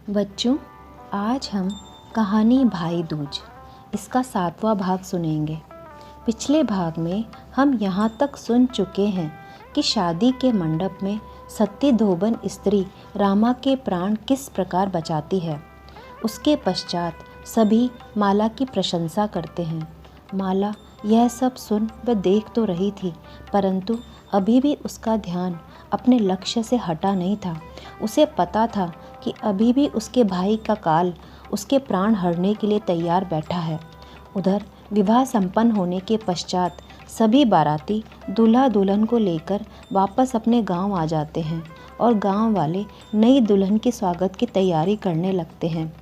बच्चों, आज हम कहानी भाई दूज इसका 7वां भाग सुनेंगे। पिछले भाग में हम यहाँ तक सुन चुके हैं कि शादी के मंडप में सत्यधोबन स्त्री रामा के प्राण किस प्रकार बचाती है। उसके पश्चात सभी माला की प्रशंसा करते हैं। माला यह सब सुन व देख तो रही थी, परंतु अभी भी उसका ध्यान अपने लक्ष्य से हटा नहीं था। उसे पता था कि अभी भी उसके भाई का काल उसके प्राण हरने के लिए तैयार बैठा है। उधर विवाह संपन्न होने के पश्चात सभी बाराती दूल्हा दुल्हन को लेकर वापस अपने गांव आ जाते हैं और गांव वाले नई दुल्हन के स्वागत की तैयारी करने लगते हैं।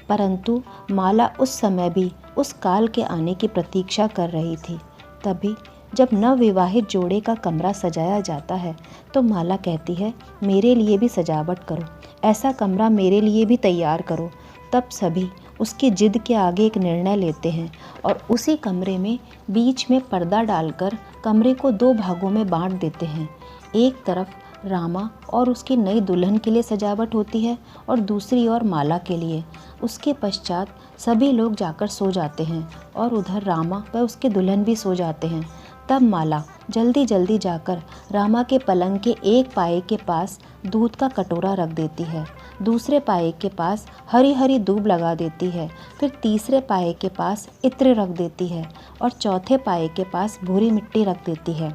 परंतु माला उस समय भी उस काल के आने की प्रतीक्षा कर रही थी। तभी जब नवविवाहित जोड़े का कमरा सजाया जाता है तो माला कहती है, मेरे लिए भी सजावट करो, ऐसा कमरा मेरे लिए भी तैयार करो। तब सभी उसकी जिद के आगे एक निर्णय लेते हैं और उसी कमरे में बीच में पर्दा डालकर कमरे को 2 भागों में बांट देते हैं। एक तरफ रामा और उसकी नई दुल्हन के लिए सजावट होती है और दूसरी ओर माला के लिए। उसके पश्चात सभी लोग जाकर सो जाते हैं और उधर रामा व उसके दुल्हन भी सो जाते हैं। तब माला जल्दी जल्दी जाकर रामा के पलंग के एक पाए के पास दूध का कटोरा रख देती है, दूसरे पाए के पास हरी हरी दूब लगा देती है, फिर तीसरे पाए के पास इत्र रख देती है और चौथे पाए के पास भूरी मिट्टी रख देती है।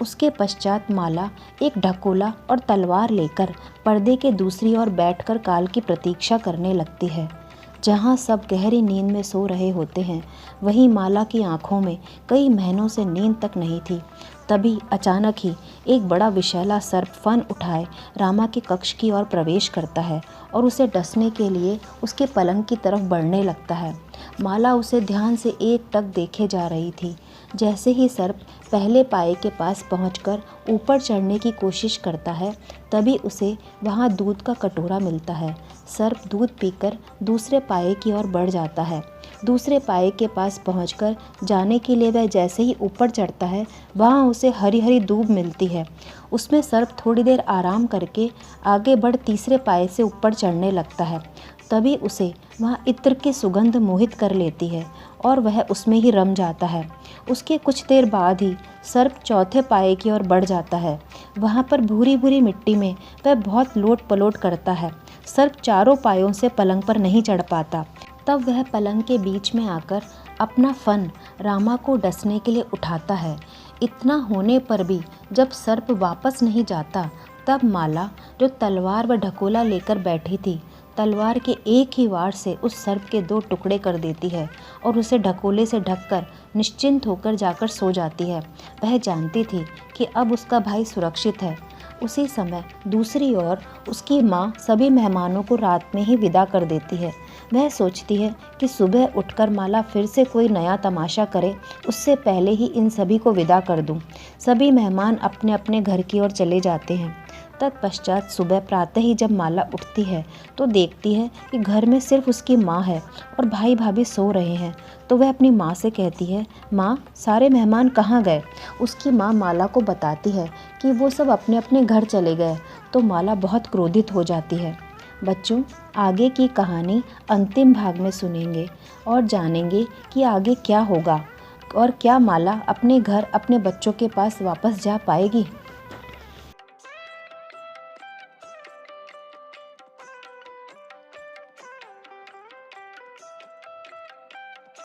उसके पश्चात माला एक ढकोला और तलवार लेकर पर्दे के दूसरी ओर बैठकर काल की प्रतीक्षा करने लगती है। जहाँ सब गहरी नींद में सो रहे होते हैं, वहीं माला की आंखों में कई महीनों से नींद तक नहीं थी। तभी अचानक ही एक बड़ा विषैला सर्प फन उठाए रामा के कक्ष की ओर प्रवेश करता है और उसे डसने के लिए उसके पलंग की तरफ बढ़ने लगता है। माला उसे ध्यान से एकटक देखे जा रही थी। जैसे ही सर्प पहले पाए के पास पहुंचकर ऊपर चढ़ने की कोशिश करता है, तभी उसे वहां दूध का कटोरा मिलता है। सर्प दूध पीकर दूसरे पाए की ओर बढ़ जाता है। दूसरे पाए के पास पहुंचकर जाने के लिए वह जैसे ही ऊपर चढ़ता है, वहां उसे हरी हरी दूब मिलती है। उसमें सर्प थोड़ी देर आराम करके आगे बढ़ तीसरे पाए से ऊपर चढ़ने लगता है। तभी उसे वहाँ इत्र की सुगंध मोहित कर लेती है और वह उसमें ही रम जाता है। उसके कुछ देर बाद ही सर्प चौथे पाए की ओर बढ़ जाता है। वहाँ पर भूरी भूरी मिट्टी में वह बहुत लोट पलोट करता है। सर्प चारों पायों से पलंग पर नहीं चढ़ पाता। तब वह पलंग के बीच में आकर अपना फन रामा को डसने के लिए उठाता है। इतना होने पर भी जब सर्प वापस नहीं जाता, तब माला जो तलवार व ढकोला लेकर बैठी थी, तलवार के एक ही वार से उस सर्प के 2 टुकड़े कर देती है और उसे ढकोले से ढककर निश्चिंत होकर जाकर सो जाती है। वह जानती थी कि अब उसका भाई सुरक्षित है। उसी समय दूसरी ओर उसकी माँ सभी मेहमानों को रात में ही विदा कर देती है। वह सोचती है कि सुबह उठकर माला फिर से कोई नया तमाशा करे, उससे पहले ही इन सभी को विदा कर दूं। सभी मेहमान अपने अपने घर की ओर चले जाते हैं। तत्पश्चात सुबह प्रातः ही जब माला उठती है तो देखती है कि घर में सिर्फ उसकी माँ है और भाई भाभी सो रहे हैं। तो वह अपनी माँ से कहती है, माँ, सारे मेहमान कहाँ गए? उसकी माँ माला को बताती है कि वो सब अपने अपने घर चले गए। तो माला बहुत क्रोधित हो जाती है। बच्चों, आगे की कहानी अंतिम भाग में सुनेंगे और जानेंगे कि आगे क्या होगा और क्या माला अपने घर अपने बच्चों के पास वापस जा पाएगी।